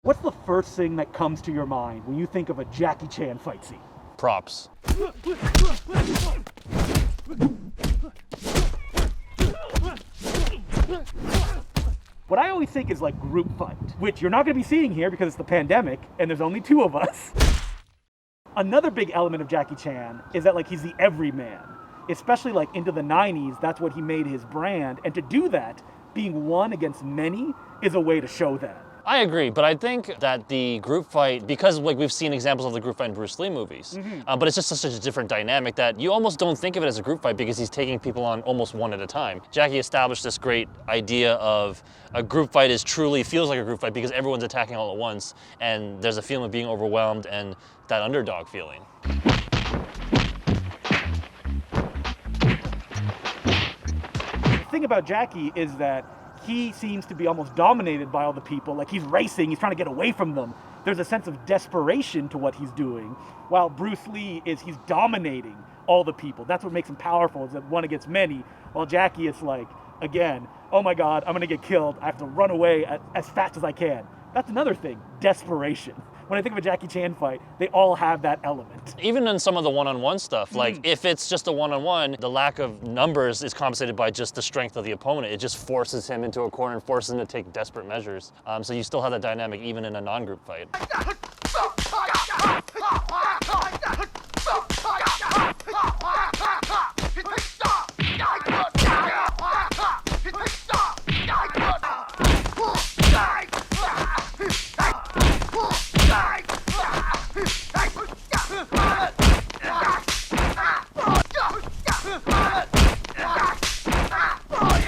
What's the first thing that comes to your mind when you think of a Jackie Chan fight scene? Props. What I always think is like group fight, which you're not going to be seeing here because it's the pandemic and there's only 2 of us. Another big element of Jackie Chan is that like he's the everyman, especially like into the 90s. That's what he made his brand, and to do that, being one against many, is a way to show that. I agree, but I think that the group fight, because like we've seen examples of the group fight in Bruce Lee movies, but it's just such a different dynamic that you almost don't think of it as a group fight because he's taking people on almost one at a time. Jackie established this great idea of a group fight feels like a group fight because everyone's attacking all at once, and there's a feeling of being overwhelmed and that underdog feeling. The thing about Jackie is that he seems to be almost dominated by all the people. Like he's racing, he's trying to get away from them. There's a sense of desperation to what he's doing, while Bruce Lee he's dominating all the people. That's what makes him powerful, is that one against many, while Jackie is like, again, oh my God, I'm gonna get killed. I have to run away as fast as I can. That's another thing, desperation. When I think of a Jackie Chan fight, they all have that element. Even in some of the one-on-one stuff, like if it's just a one-on-one, the lack of numbers is compensated by just the strength of the opponent. It just forces him into a corner and forces him to take desperate measures. So you still have that dynamic even in a non-group fight.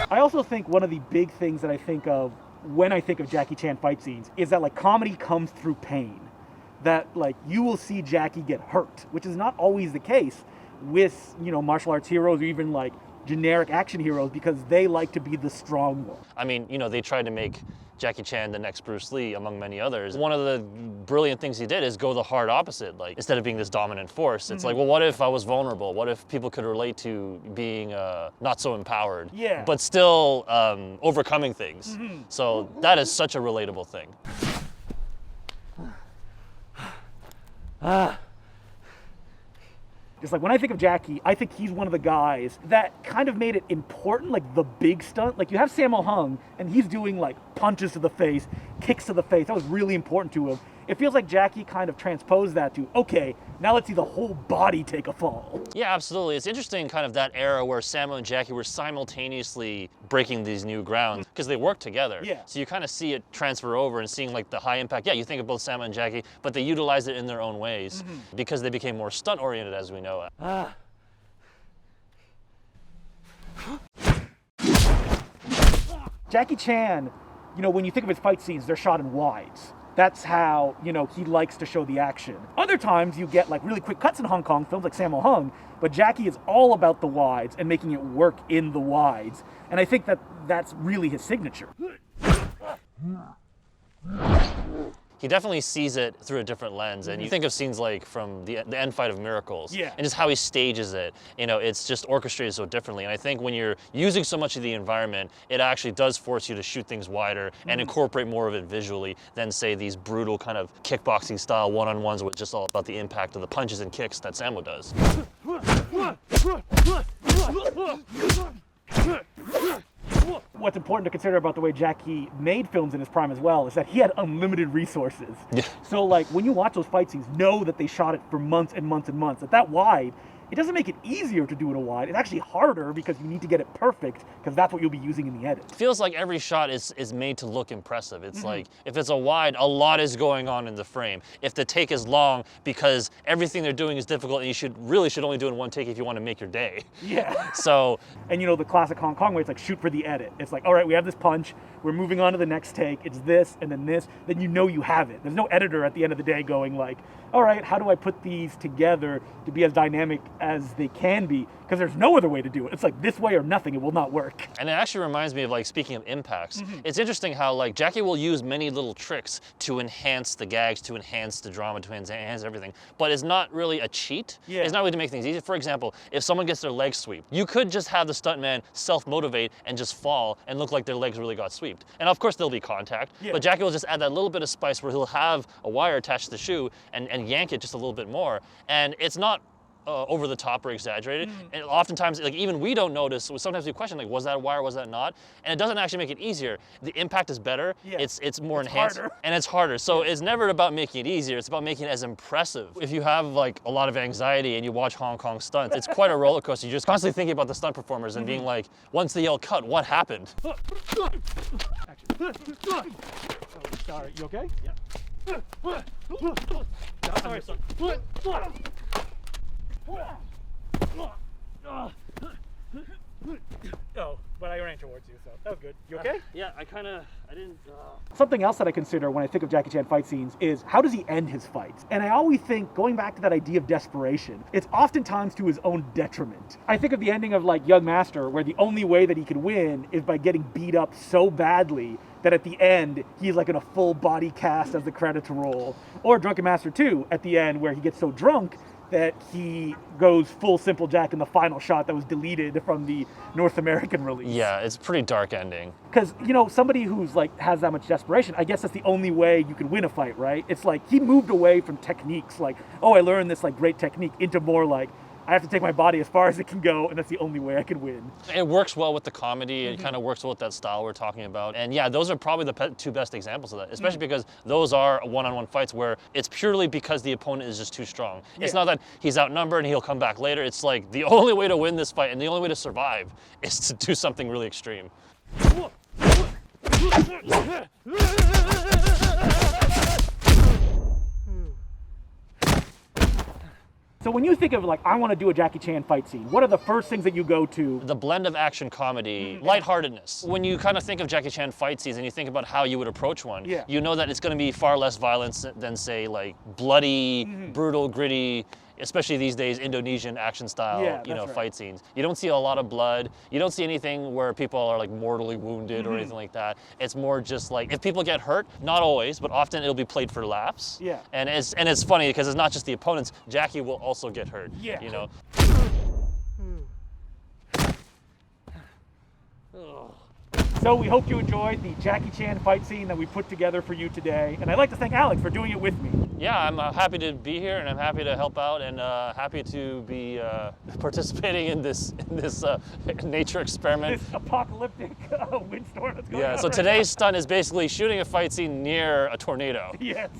I also think one of the big things that I think of when I think of Jackie Chan fight scenes is that like comedy comes through pain. That like you will see Jackie get hurt, which is not always the case with, you know, martial arts heroes or even like generic action heroes, because they like to be the strong one. I mean, you know, they tried to make Jackie Chan the next Bruce Lee, among many others. One of the brilliant things he did is go the hard opposite. Like, instead of being this dominant force, it's like, well, what if I was vulnerable? What if people could relate to being not so empowered, but still overcoming things? So that is such a relatable thing. Just like when I think of Jackie, I think he's one of the guys that kind of made it important, like the big stunt. Like you have Sammo Hung, and he's doing like punches to the face, kicks to the face. That was really important to him. It feels like Jackie kind of transposed that to, okay, now let's see the whole body take a fall. Yeah, absolutely. It's interesting kind of that era where Sammo and Jackie were simultaneously breaking these new grounds because they worked together. Yeah. So you kind of see it transfer over and seeing like the high impact. Yeah, you think of both Sammo and Jackie, but they utilized it in their own ways because they became more stunt oriented as we know it. Jackie Chan, you know, when you think of his fight scenes, they're shot in wides. That's how, you know, he likes to show the action. Other times you get like really quick cuts in Hong Kong films like Sammo Hung, but Jackie is all about the wides and making it work in the wides. And I think that that's really his signature. He definitely sees it through a different lens, and you think of scenes like from the end fight of Miracles, and just how he stages it. You know, it's just orchestrated so differently. And I think when you're using so much of the environment, it actually does force you to shoot things wider and incorporate more of it visually than say these brutal kind of kickboxing style one-on-ones with just all about the impact of the punches and kicks that Sammo does. What's important to consider about the way Jackie made films in his prime as well is that he had unlimited resources. So like when you watch those fight scenes, know that they shot it for months and months and months. At that wide, it doesn't make it easier to do it a wide. It's actually harder because you need to get it perfect because that's what you'll be using in the edit. It feels like every shot is made to look impressive. It's like, if it's a wide, a lot is going on in the frame. If the take is long, because everything they're doing is difficult and you really should only do it in one take if you want to make your day. Yeah. So. And you know, the classic Hong Kong way, it's like shoot for the edit. It's like, all right, we have this punch, we're moving on to the next take, it's this and then this, then you know you have it. There's no editor at the end of the day going like, all right, how do I put these together to be as dynamic as they can be, because there's no other way to do it. It's like this way or nothing, it will not work. And it actually reminds me of, like, speaking of impacts, it's interesting how, like, Jackie will use many little tricks to enhance the gags, to enhance the drama, to enhance everything, but it's not really a cheat. Yeah. It's not really to make things easy. For example, if someone gets their legs swept, you could just have the stuntman self-motivate and just fall and look like their legs really got swept. And of course there'll be contact, but Jackie will just add that little bit of spice where he'll have a wire attached to the shoe and yank it just a little bit more. And it's not over the top or exaggerated. And oftentimes, like, even we don't notice, so sometimes we question, like, was that a wire, was that not? And it doesn't actually make it easier. The impact is better, it's more enhanced, harder. And it's harder. So it's never about making it easier, it's about making it as impressive. If you have, like, a lot of anxiety and you watch Hong Kong stunts, it's quite a roller coaster. You're just constantly thinking about the stunt performers and being like, once they yell cut, what happened? Oh, sorry, you okay? Yeah. Sorry, son. Oh, but I ran towards you, so that was good. You okay? Yeah, I didn't... Something else that I consider when I think of Jackie Chan fight scenes is, how does he end his fights? And I always think, going back to that idea of desperation, it's oftentimes to his own detriment. I think of the ending of, like, Young Master, where the only way that he could win is by getting beat up so badly that at the end, he's like in a full body cast as the credits roll. Or Drunken Master 2, at the end, where he gets so drunk that he goes full Simple Jack in the final shot that was deleted from the North American release. Yeah, it's a pretty dark ending. Because, you know, somebody who's like has that much desperation, I guess that's the only way you can win a fight, right? It's like he moved away from techniques like, oh, I learned this like great technique, into more like, I have to take my body as far as it can go, and that's the only way I can win. It works well with the comedy. It kind of works well with that style we're talking about. And yeah, those are probably the two best examples of that, especially because those are one-on-one fights where it's purely because the opponent is just too strong. It's not that he's outnumbered and he'll come back later. It's like the only way to win this fight and the only way to survive is to do something really extreme. So when you think of like, I want to do a Jackie Chan fight scene, what are the first things that you go to? The blend of action comedy, lightheartedness. When you kind of think of Jackie Chan fight scenes and you think about how you would approach one, you know that it's going to be far less violence than, say, like bloody, brutal, gritty, especially these days, Indonesian action style, fight scenes. You don't see a lot of blood. You don't see anything where people are like mortally wounded or anything like that. It's more just like, if people get hurt, not always, but often it'll be played for laughs. Yeah. And it's funny because it's not just the opponents. Jackie will also get hurt. Yeah. You know. So we hope you enjoyed the Jackie Chan fight scene that we put together for you today. And I'd like to thank Alex for doing it with me. Yeah, I'm happy to be here, and I'm happy to help out, and happy to be participating in this nature experiment. This apocalyptic windstorm that's going on. Yeah, so today's stunt is basically shooting a fight scene near a tornado. Yes.